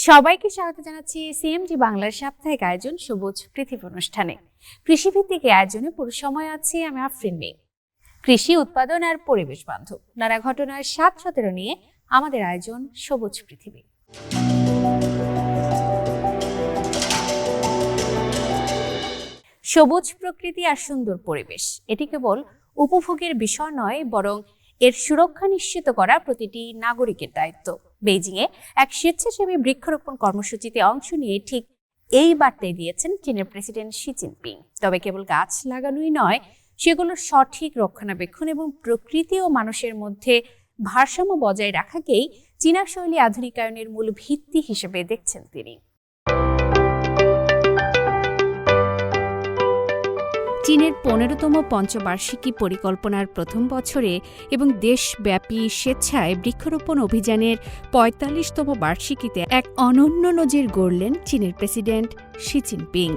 সবাইকে স্বাগত জানাচ্ছি সিএমজি বাংলার সাপ্তাহিক আয়োজন সবুজ পৃথিবী অনুষ্ঠানে। কৃষিভিত্তিক আয়োজনে পুরো সময় আছে আমি আফরিন মে। কৃষি উৎপাদন আর পরিবেশ বান্ধব নানা ঘটনার ৭-১৭ নিয়ে আমাদের আয়োজন সবুজ পৃথিবী। সবুজ প্রকৃতি আর সুন্দর পরিবেশ এটি কেবল উপভোগের বিষয় নয়, বরং এর সুরক্ষা নিশ্চিত করা প্রতিটি নাগরিকের দায়িত্ব। বেইজিংয়ে এক স্বেচ্ছাসেবী বৃক্ষরোপণ কর্মসূচিতে অংশ নিয়ে ঠিক এই বার্তাই দিয়েছেন চীনের প্রেসিডেন্ট শি জিনপিং। তবে কেবল গাছ লাগানোই নয়, সেগুলোর সঠিক রক্ষণাবেক্ষণ এবং প্রকৃতি ও মানুষের মধ্যে ভারসাম্য বজায় রাখাকেই চীনা শৈলী আধুনিকায়নের মূল ভিত্তি হিসেবে দেখছেন তিনি। চীনের ১৫তম পঞ্চবার্ষিকী পরিকল্পনার প্রথম বছরে এবং দেশব্যাপী স্বেচ্ছায় বৃক্ষরোপণ অভিযানের ৪৫তম বার্ষিকীতে এক অনন্য নজির গড়লেন চীনের প্রেসিডেন্ট শি জিনপিং।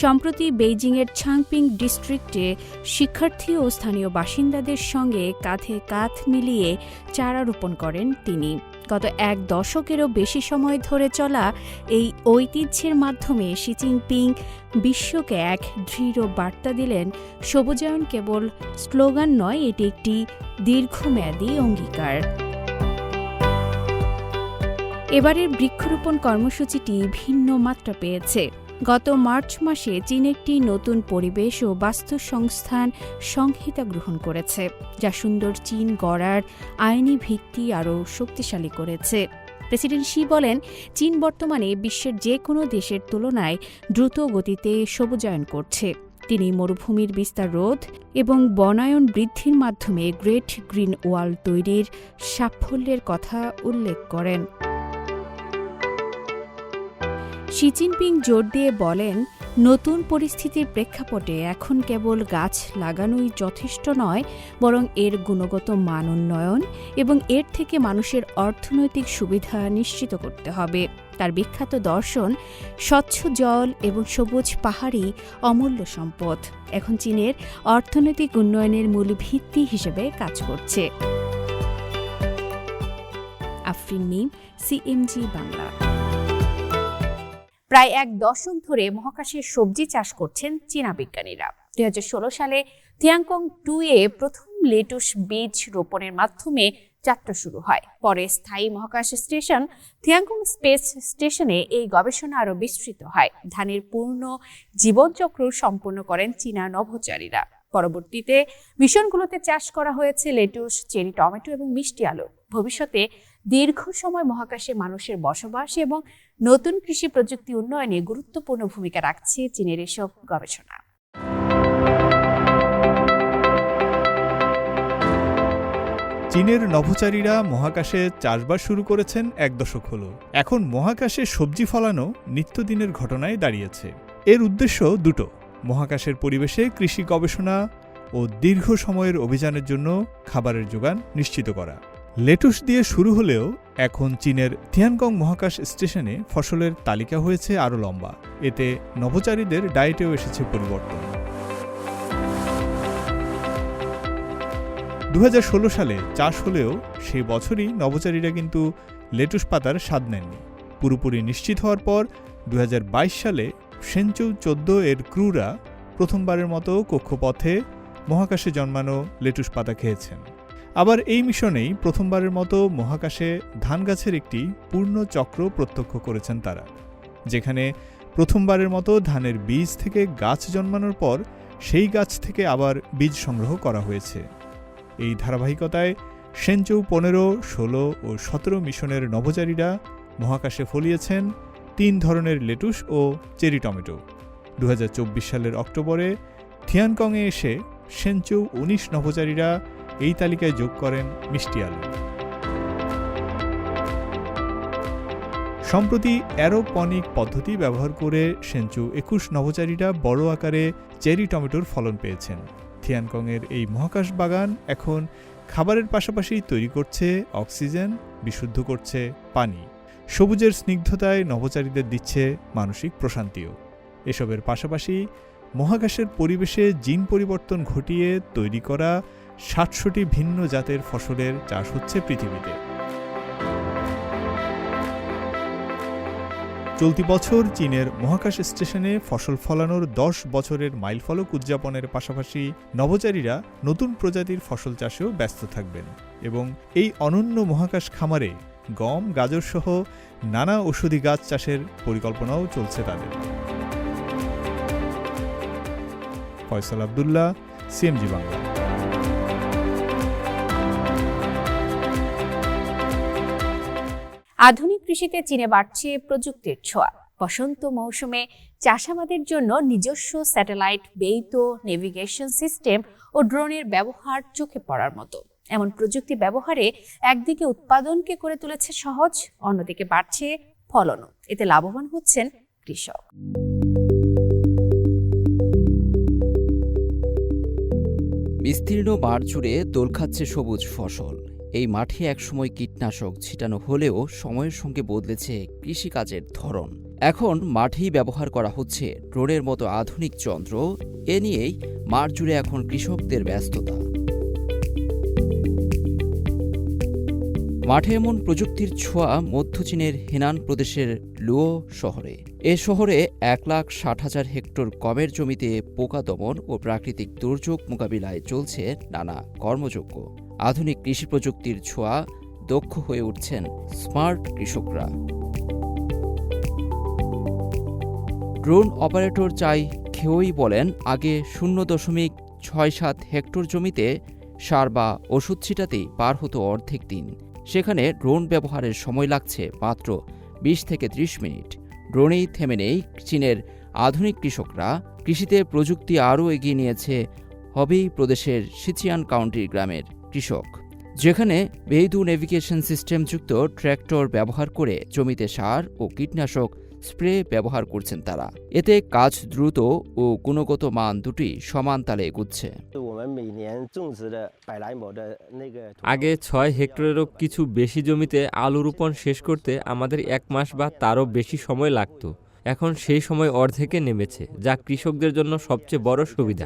সম্প্রতি বেইজিংয়ের ছাংপিং ডিস্ট্রিক্টে শিক্ষার্থী ও স্থানীয় বাসিন্দাদের সঙ্গে কাঁধে কাঁধ মিলিয়ে চারা রোপণ করেন তিনি। গত এক দশকেরও বেশি সময় ধরে চলা এই ঐতিহ্যের মাধ্যমে শি জিনপিং বিশ্বকে এক দৃঢ় বার্তা দিলেন, সবুজায়ন কেবল স্লোগান নয়, এটি একটি দীর্ঘমেয়াদী অঙ্গীকার। এবারের বৃক্ষরোপণ কর্মসূচিটি ভিন্ন মাত্রা পেয়েছে। গত মার্চ মাসে চীন একটি নতুন পরিবেশ ও বাস্তুসংস্থান সংহিতা গ্রহণ করেছে, যা সুন্দর চীন গড়ার আইনি ভিত্তি আরও শক্তিশালী করেছে। প্রেসিডেন্ট শি বলেন, চীন বর্তমানে বিশ্বের যে কোনো দেশের তুলনায় দ্রুত গতিতে সবুজায়ন করছে। তিনি মরুভূমির বিস্তার রোধ এবং বনায়ন বৃদ্ধির মাধ্যমে গ্রেট গ্রিন ওয়াল তৈরির সাফল্যের কথা উল্লেখ করেন। শি জিনপিং জোর দিয়ে বলেন, নতুন পরিস্থিতির প্রেক্ষাপটে এখন কেবল গাছ লাগানোই যথেষ্ট নয়, বরং এর গুণগত মান উন্নয়ন এবং এর থেকে মানুষের অর্থনৈতিক সুবিধা নিশ্চিত করতে হবে। তার বিখ্যাত দর্শন, স্বচ্ছ জল এবং সবুজ পাহাড়ই অমূল্য সম্পদ, এখন চীনের অর্থনৈতিক উন্নয়নের মূল ভিত্তি হিসেবে কাজ করছে। আফরিন মিম, সিএমজি বাংলা। প্রায় এক দশক ধরে মহাকাশে সবজি চাষ করছেন চীনা বিজ্ঞানীরা। ২০১৬ সালে থিয়াংকং 2-এ প্রথম লেটুস বীজ রোপণের মাধ্যমে যাত্রা শুরু হয়। পরে স্থায়ী মহাকাশ স্টেশন থিয়াংকং স্পেস স্টেশনে এই গবেষণা আরও বিস্তৃত হয়। ধানের পূর্ণ জীবনচক্র সম্পন্ন করেন চীনা নভোচারীরা। পরবর্তীতে মিশনগুলোতে চাষ করা হয়েছে লেটুস, চেরি টমেটো এবং মিষ্টি আলু। ভবিষ্যতে দীর্ঘ সময় মহাকাশে মানুষের বসবাস এবং নতুন কৃষি প্রযুক্তি উন্নয়নে গুরুত্বপূর্ণ ভূমিকা রাখছে চীনের এসব গবেষণা। চীনের নভোচারীরা মহাকাশে চাষবাস শুরু করেছেন এক দশক হল। এখন মহাকাশে সবজি ফলানো নিত্যদিনের ঘটনায় দাঁড়িয়েছে। এর উদ্দেশ্য দুটো: মহাকাশের পরিবেশে কৃষি গবেষণা ও দীর্ঘ সময়ের অভিযানের জন্য খাবারের যোগান নিশ্চিত করা। লেটুস দিয়ে শুরু হলেও এখন চীনের থিয়ানকং মহাকাশ স্টেশনে ফসলের তালিকা হয়েছে আরও লম্বা। এতে নভোচারীদের ডায়েটেও এসেছে পরিবর্তন। ২০১৬ সালে চাষ হলেও সেই বছরই নভোচারীরা কিন্তু লেটুস পাতার স্বাদ নেননি। পুরোপুরি নিশ্চিত হওয়ার পর ২০২২ সালে শেনচৌ ১৪ এর ক্রুরা প্রথমবারের মতো কক্ষপথে মহাকাশে জন্মানো লেটুস পাতা খেয়েছেন। আবার এই মিশনেই প্রথমবারের মতো মহাকাশে ধান গাছের একটি পূর্ণ চক্র প্রত্যক্ষ করেছেন তারা, যেখানে প্রথমবারের মতো ধানের বীজ থেকে গাছ জন্মানোর পর সেই গাছ থেকে আবার বীজ সংগ্রহ করা হয়েছে। এই ধারাবাহিকতায় শেনচৌ ১৫, ১৬ ও ১৭ মিশনের নভোচারীরা মহাকাশে ফলিয়েছেন ৩ ধরনের লেটুস ও চেরি টমেটো। ২০২৪ সালের অক্টোবরে থিয়ানকংয়ে এসে শেনচৌ ১৯ নভোচারীরা এই তালিকায় যোগ করেন মিষ্টি আলু। সম্প্রতি অ্যারোপনিক পদ্ধতি ব্যবহার করে শেনচৌ ২১ নভোচারীরা বড় আকারে চেরি টমেটোর ফলন পেয়েছেন। থিয়ানকংয়ের এই মহাকাশ বাগান এখন খাবারের পাশাপাশি তৈরি করছে অক্সিজেন, বিশুদ্ধ করছে পানি। সবুজের স্নিগ্ধতায় নভোচারীদের দিচ্ছে মানসিক প্রশান্তিও। এসবের পাশাপাশি মহাকাশের পরিবেশে জিন পরিবর্তন ঘটিয়ে তৈরি করা ৭০০টি ভিন্ন জাতের ফসলের চাষ হচ্ছে পৃথিবীতে। চলতি বছর চীনের মহাকাশ স্টেশনে ফসল ফলানোর 10 বছরের মাইলফলক উদযাপনের পাশাপাশি নভোচারীরা নতুন প্রজাতির ফসল চাষেও ব্যস্ত থাকবেন এবং এই অনন্য মহাকাশ খামারে গম, গাজর সহ নানা ঔষধি গাছ চাষের পরিকল্পনাও চলছে তাদের। ফয়সাল আব্দুল্লাহ, সিএমজি বাংলা। আধুনিক কৃষিতে চীনে বাড়ছে প্রযুক্তির ছোঁয়া। বসন্ত মৌসুমে চাষাবাদের জন্য নিজস্ব স্যাটেলাইট বেইত নেভিগেশন সিস্টেম ও ড্রোনের ব্যবহার চোখে পড়ার মতো। এমন প্রযুক্তি ব্যবহারে একদিকে উৎপাদনকে করে তুলেছে সহজ, অন্যদিকে বাড়ছে ফলনও। এতে লাভবান হচ্ছেন কৃষক। বিস্তীর্ণ মাঠ জুড়ে দোল খাচ্ছে সবুজ ফসল। এই মাঠে একসময় কীটনাশক ছিটানো হলেও সময়ের সঙ্গে বদলেছে কৃষিকাজের ধরন। এখন মাঠেই ব্যবহার করা হচ্ছে ড্রোনের মতো আধুনিক যন্ত্র। এ নিয়েই মাঠ জুড়ে এখন কৃষকদের ব্যস্ততা। মাঠে এমন প্রযুক্তির ছোঁয়া মধ্য চীনের হেনান প্রদেশের লুও শহরে। এ শহরে 1,60,000 হেক্টর গমের জমিতে পোকা দমন ও প্রাকৃতিক দুর্যোগ মোকাবিলায় চলছে নানা কর্মযজ্ঞ। আধুনিক কৃষি প্রযুক্তির ছোঁয়া দক্ষ হয়ে উঠছেন স্মার্ট কৃষকরা। ড্রোন অপারেটর চাই খেওই বলেন, আগে 0.67 হেক্টর জমিতে সার বা ওষুধ ছিটাতেই পার হতো অর্ধেক দিন। সেখানে ড্রোন ব্যবহারের সময় লাগছে মাত্র 20 থেকে 30 মিনিট। ড্রোনেই থেমে নেই চীনের আধুনিক কৃষকরা। কৃষিতে প্রযুক্তি আরও এগিয়ে নিয়েছে হবেই প্রদেশের সিচিয়ান কাউন্টির গ্রামের কৃষক, যেখানে বেইদু নেভিগেশন সিস্টেমযুক্ত ট্র্যাক্টর ব্যবহার করে জমিতে সার ও কীটনাশক স্প্রে ব্যবহার করছেন তারা। এতে কাজ দ্রুত ও গুণগত মান দুটি সমান তালে এগুচ্ছে। আগে 6 হেক্টরেরও কিছু বেশি জমিতে আলু রোপণ শেষ করতে আমাদের 1 মাস বা তারও বেশি সময় লাগত। এখন সেই সময় অর্ধেকে নেমেছে, যা কৃষকদের জন্য সবচেয়ে বড় সুবিধা।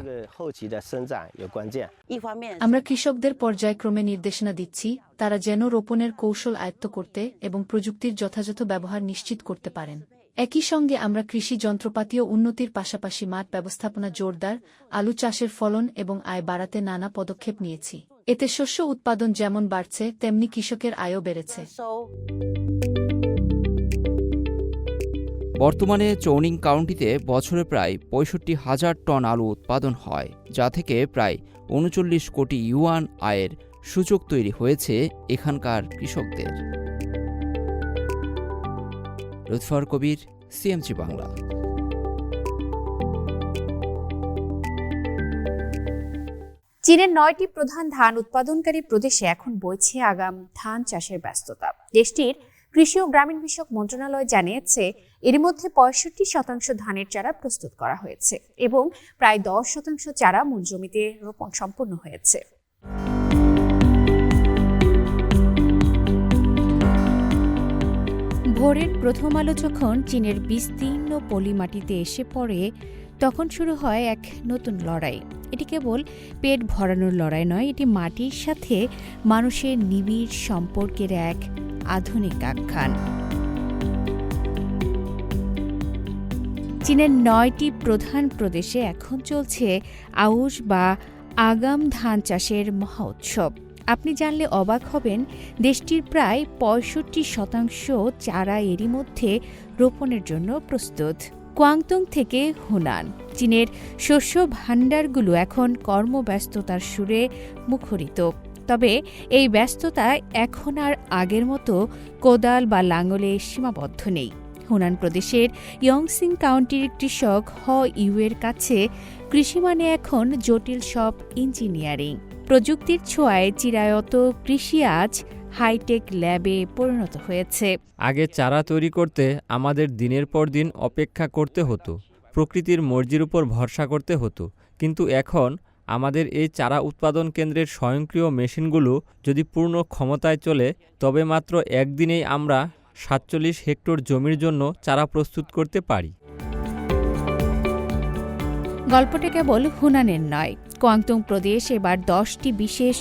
আমরা কৃষকদের পর্যায়ক্রমে নির্দেশনা দিচ্ছি, তারা যেন রোপণের কৌশল আয়ত্ত করতে এবং প্রযুক্তির যথাযথ ব্যবহার নিশ্চিত করতে পারেন। একই সঙ্গে আমরা কৃষি যন্ত্রপাতিও উন্নতির পাশাপাশি মাঠ ব্যবস্থাপনা জোরদার, আলু চাষের ফলন এবং আয় বাড়াতে নানা পদক্ষেপ নিয়েছি। এতে শস্য উৎপাদন যেমন বাড়ছে, তেমনি কৃষকের আয়ও বেড়েছে। বর্তমানে চৌনিং কাউন্টিতে বছরে প্রায় 65,000 টন আলু উৎপাদন হয়, যা থেকে প্রায় 39 কোটি ইউয়ান আয়ের সুযোগ তৈরি হয়েছে এখানকার কৃষকদের। লুৎফর কবির, সিএমজি বাংলা। চীনের 9টি প্রধান ধান উৎপাদনকারী প্রদেশে এখন বইছে আগাম ধান চাষের ব্যস্ততা। দেশটির কৃষি ও গ্রামীণ বিষয়ক মন্ত্রণালয় জানিয়েছে, এর মধ্যে 65% ধানের চারা প্রস্তুত করা হয়েছে এবং প্রায় 10% চারা মূল জমিতে রোপণ সম্পন্ন হয়েছে। ভোরের প্রথম আলো যখন চীনের বিস্তীর্ণ পলিমাটিতে এসে পড়ে, তখন শুরু হয় এক নতুন লড়াই। এটি কেবল পেট ভরানোর লড়াই নয়, এটি মাটির সাথে মানুষের নিবিড় সম্পর্কের এক আধুনিক আখ্যান। চীনের 9টি প্রধান প্রদেশে এখন চলছে আউশ বা আগাম ধান চাষের মহা উৎসব। আপনি জানলে অবাক হবেন, দেশটির প্রায় 65% চারা এরই মধ্যে রোপণের জন্য প্রস্তুত। কোয়াংতুং থেকে হুনান, চীনের শস্য ভাণ্ডারগুলো এখন কর্মব্যস্ততার সুরে মুখরিত। তবে এই ব্যস্ততা এখন আর আগের মতো কোদাল বা লাঙলে সীমাবদ্ধ নেই। হুনান প্রদেশের ইয়ংসিং কাউন্টির কৃষক হ ইউয়ের কাছে কৃষি মানে এখন জটিল সব ইঞ্জিনিয়ারিং। প্রযুক্তির ছোঁয়ায় চিরায়ত কৃষি আজ হাইটেক ল্যাবে পরিণত হয়েছে। আগে চারা তৈরি করতে আমাদের দিনের পর দিন অপেক্ষা করতে হতো, প্রকৃতির মর্জির উপর ভরসা করতে হতো। কিন্তু এখন আমাদের এই চারা উৎপাদন কেন্দ্রের স্বয়ংক্রিয় মেশিনগুলো যদি পূর্ণ ক্ষমতায় চলে, তবে মাত্র একদিনেই আমরা 47 হেক্টর জমির জন্য চারা প্রস্তুত করতে পারি। গল্পটা কেবল হুনানের নয়, কোয়াংতুং প্রদেশ এবার 10টি বিশেষ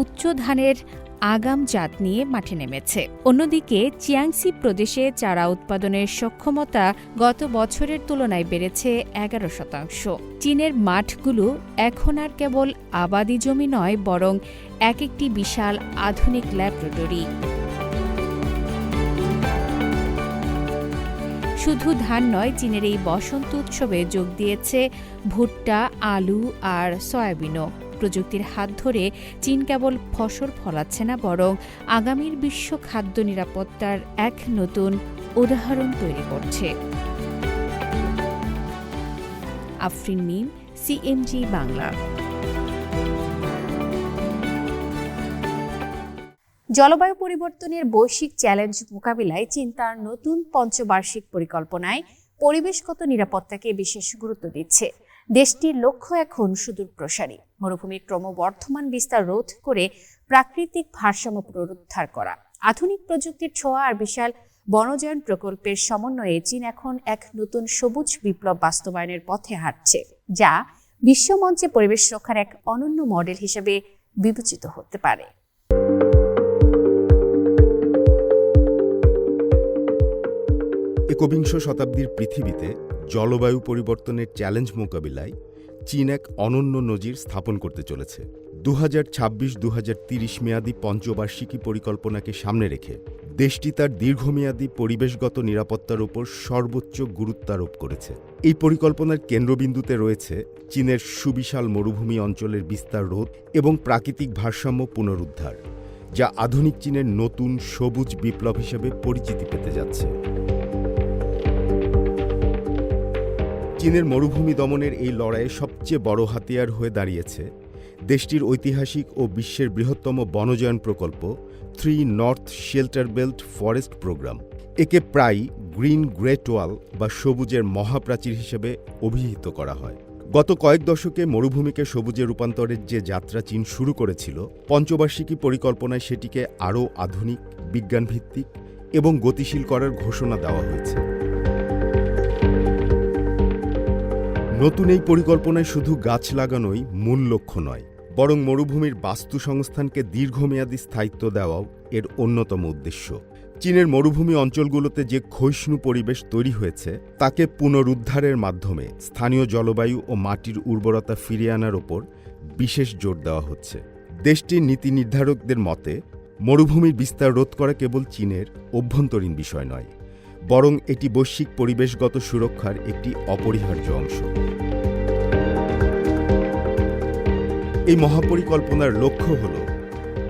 উচ্চ ধানের আগাম জাত নিয়ে মাঠে নেমেছে। অন্যদিকে চিয়াংসি প্রদেশে চারা উৎপাদনের সক্ষমতা গত বছরের তুলনায় বেড়েছে 11%। চীনের মাঠগুলো এখন আর কেবল আবাদি জমি নয়, বরং এক একটি বিশাল আধুনিক ল্যাবরেটরি। শুধু ধান নয়, চীনের এই বসন্ত উৎসবে যোগ দিয়েছে ভুট্টা, আলু আর সয়াবিনও। প্রযুক্তির হাত ধরে চীন কেবল ফসল ফলাচ্ছে না, বরং আগামীর বিশ্ব খাদ্য নিরাপত্তার এক নতুন উদাহরণ তৈরি করছে। আফরিন মিম, সিএমজি বাংলা। জলবায়ু পরিবর্তনের বৈশ্বিক চ্যালেঞ্জ মোকাবিলায় চীন তার নতুন পঞ্চবার্ষিক পরিকল্পনায় পরিবেশগত নিরাপত্তাকে বিশেষ গুরুত্ব দিচ্ছে। দেশটির লক্ষ্য এখন সুদূর প্রসারী, মরুভূমির ক্রমবর্ধমান বিস্তার রোধ করে প্রাকৃতিক ভারসাম্য পুনরুদ্ধার করা। আধুনিক প্রযুক্তির ছোঁয়া আর বিশাল বনজায়ন প্রকল্পের সমন্বয়ে চীন এখন এক নতুন সবুজ বিপ্লব বাস্তবায়নের পথে হাঁটছে, যা বিশ্বমঞ্চে পরিবেশ রক্ষার এক অনন্য মডেল হিসেবে বিবেচিত হতে পারে। একবিংশ শতাব্দীর পৃথিবীতে জলবায়ু পরিবর্তনের চ্যালেঞ্জ মোকাবিলায় চীন এক অনন্য নজির স্থাপন করতে চলেছে। 2026-2030 মেয়াদী পঞ্চবার্ষিকী পরিকল্পনাকে সামনে রেখে দেশটি তার দীর্ঘমেয়াদী পরিবেশগত নিরাপত্তার উপর সর্বোচ্চ গুরুত্বারোপ করেছে। এই পরিকল্পনার কেন্দ্রবিন্দুতে রয়েছে চীনের সুবিশাল মরুভূমি অঞ্চলের বিস্তার রোধ এবং প্রাকৃতিক ভারসাম্য পুনরুদ্ধার, যা আধুনিক চীনের নতুন সবুজ বিপ্লব হিসেবে পরিচিতি পেতে যাচ্ছে। চীনের মরুভূমি দমনের এই লড়াইয়ে সবচেয়ে বড় হাতিয়ার হয়ে দাঁড়িয়েছে দেশটির ঐতিহাসিক ও বিশ্বের বৃহত্তম বনজায়ন প্রকল্প 3 north shelter belt forest program. একে প্রায় গ্রিন গ্রেট ওয়াল বা সবুজের মহাপ্রাচীর হিসেবে অভিহিত করা হয়। গত কয়েক দশকে মরুভূমিকে সবুজে রূপান্তরের যে যাত্রা চীন শুরু করেছিল, পঞ্চবার্ষিকী পরিকল্পনায় সেটিকে আরও আধুনিক, বিজ্ঞানভিত্তিক এবং গতিশীল করার ঘোষণা দেওয়া হয়েছে। নতুন এই পরিকল্পনায় শুধু গাছ লাগানোই মূল লক্ষ্য নয়, বরং মরুভূমির বাস্তু সংস্থানকে দীর্ঘমেয়াদী স্থায়িত্ব দেওয়াও এর অন্যতম উদ্দেশ্য। চীনের মরুভূমি অঞ্চলগুলোতে যে ক্ষয়িষ্ণু পরিবেশ তৈরি হয়েছে, তাকে পুনরুদ্ধারের মাধ্যমে স্থানীয় জলবায়ু ও মাটির উর্বরতা ফিরিয়ে আনার ওপর বিশেষ জোর দেওয়া হচ্ছে। দেশটির নীতি নির্ধারকদের মতে, মরুভূমির বিস্তার রোধ করা কেবল চীনের অভ্যন্তরীণ বিষয় নয়, বরং এটি বৈশ্বিক পরিবেশগত সুরক্ষার একটি অপরিহার্য অংশ। এই মহাপরিকল্পনার লক্ষ্য হল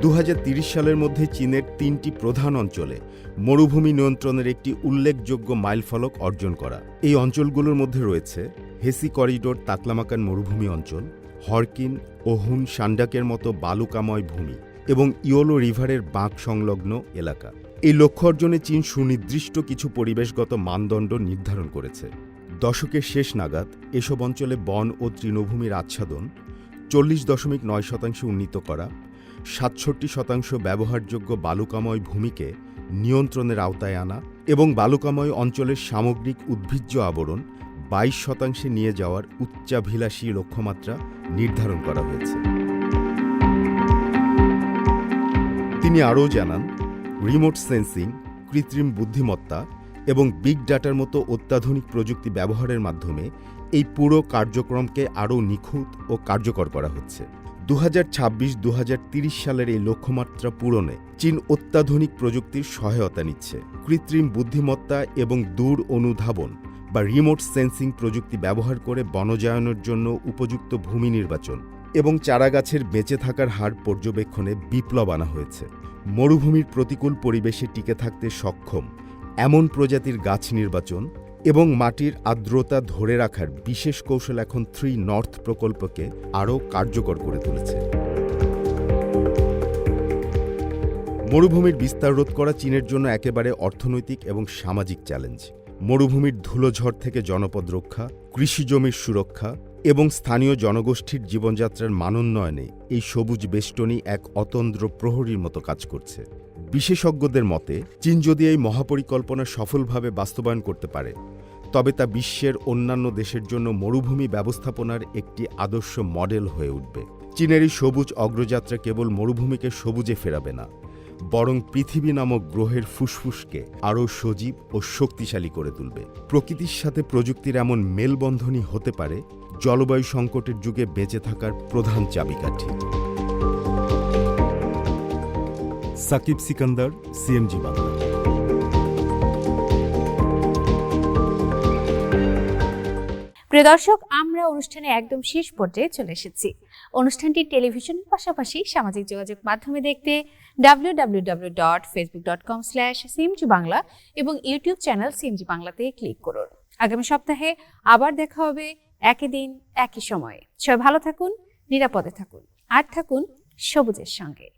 2030 সালের মধ্যে চীনের 3টি প্রধান অঞ্চলে মরুভূমি নিয়ন্ত্রণের একটি উল্লেখযোগ্য মাইলফলক অর্জন করা। এই অঞ্চলগুলোর মধ্যে রয়েছে হেসি করিডোর তাকলামাকান মরুভূমি অঞ্চল, হরকিন ও হুন শান্ডাকের মতো বালুকাময় ভূমি এবং ইয়োলো রিভারের বাঁক সংলগ্ন এলাকা। এই লক্ষ্য অর্জনে চীন সুনির্দিষ্ট কিছু পরিবেশগত মানদণ্ড নির্ধারণ করেছে। দশকের শেষ নাগাদ এসব অঞ্চলে বন ও তৃণভূমির আচ্ছাদন 40.9% উন্নীত করা, 67% ব্যবহারযোগ্য বালুকাময় ভূমিকে নিয়ন্ত্রণের আওতায় আনা এবং বালুকাময় অঞ্চলের সামগ্রিক উদ্ভিজ্জ আবরণ 22% নিয়ে যাওয়ার উচ্চাভিলাষী লক্ষ্যমাত্রা নির্ধারণ করা হয়েছে। তিনি আরও জানান, রিমোট সেন্সিং, কৃত্রিম বুদ্ধিমত্তা এবং বিগ ডাটার মতো অত্যাধুনিক প্রযুক্তি ব্যবহারের মাধ্যমে এই পুরো কার্যক্রমকে আরও নিখুঁত ও কার্যকর করা হচ্ছে। 2026-2030 সালের এই লক্ষ্যমাত্রা পূরণে চীন অত্যাধুনিক প্রযুক্তির সহায়তা নিচ্ছে। কৃত্রিম বুদ্ধিমত্তা এবং দূর অনুধাবন বা রিমোট সেন্সিং প্রযুক্তি ব্যবহার করে বনজায়নের জন্য উপযুক্ত ভূমি নির্বাচন এবং চারাগাছের বেঁচে থাকার হার পর্যবেক্ষণে বিপ্লব আনা হয়েছে। মরুভূমির প্রতিকূল পরিবেশে টিকে থাকতে সক্ষম এমন প্রজাতির গাছ নির্বাচন এবং মাটির আর্দ্রতা ধরে রাখার বিশেষ কৌশল এখন 3 নর্থ প্রকল্পকে আরও কার্যকর করে তুলেছে। মরুভূমির বিস্তার রোধ করা চীনের জন্য একেবারে অর্থনৈতিক এবং সামাজিক চ্যালেঞ্জ। মরুভূমির ধুলোঝড় থেকে জনপদ রক্ষা, কৃষিজমির সুরক্ষা এবং স্থানীয় জনগোষ্ঠীর জীবনযাত্রার মানোন্নয়নে এই সবুজ বেষ্টনী এক অতন্দ্র প্রহরীর মতো কাজ করছে। বিশেষজ্ঞদের মতে, চীন যদি এই মহাপরিকল্পনা সফলভাবে বাস্তবায়ন করতে পারে, তবে তা বিশ্বের অন্যান্য দেশের জন্য মরুভূমি ব্যবস্থাপনার একটি আদর্শ মডেল হয়ে উঠবে। চীনের এই সবুজ অগ্রযাত্রা কেবল মরুভূমিকে সবুজে ফেরাবে না, বরং পৃথিবী নামক গ্রহের ফুসফুসকে আরও সজীব ও শক্তিশালী করে তুলবে। প্রকৃতির সাথে প্রযুক্তির এমন মেলবন্ধনই হতে পারে জলবায়ু সংকটের যুগে বেঁচে থাকার প্রধান চাবিকাঠি। সাকিব সিকান্দার, সিএমজি বাংলা। প্রিয় দর্শক, আমরা অনুষ্ঠানে একদম শেষ পর্যায়ে চলে এসেছি। অনুষ্ঠানটি টেলিভিশনের পাশাপাশি সামাজিক যোগাযোগ মাধ্যমে দেখতে www.facebook.com/cmgbangla এবং ইউটিউব চ্যানেল সিএমজি বাংলাতে ক্লিক করুন। আগামী সপ্তাহে আবার দেখা হবে একই দিন একই সময়ে। সবাই ভালো থাকুন, নিরাপদে থাকুন, আর থাকুন সবুজের সঙ্গে।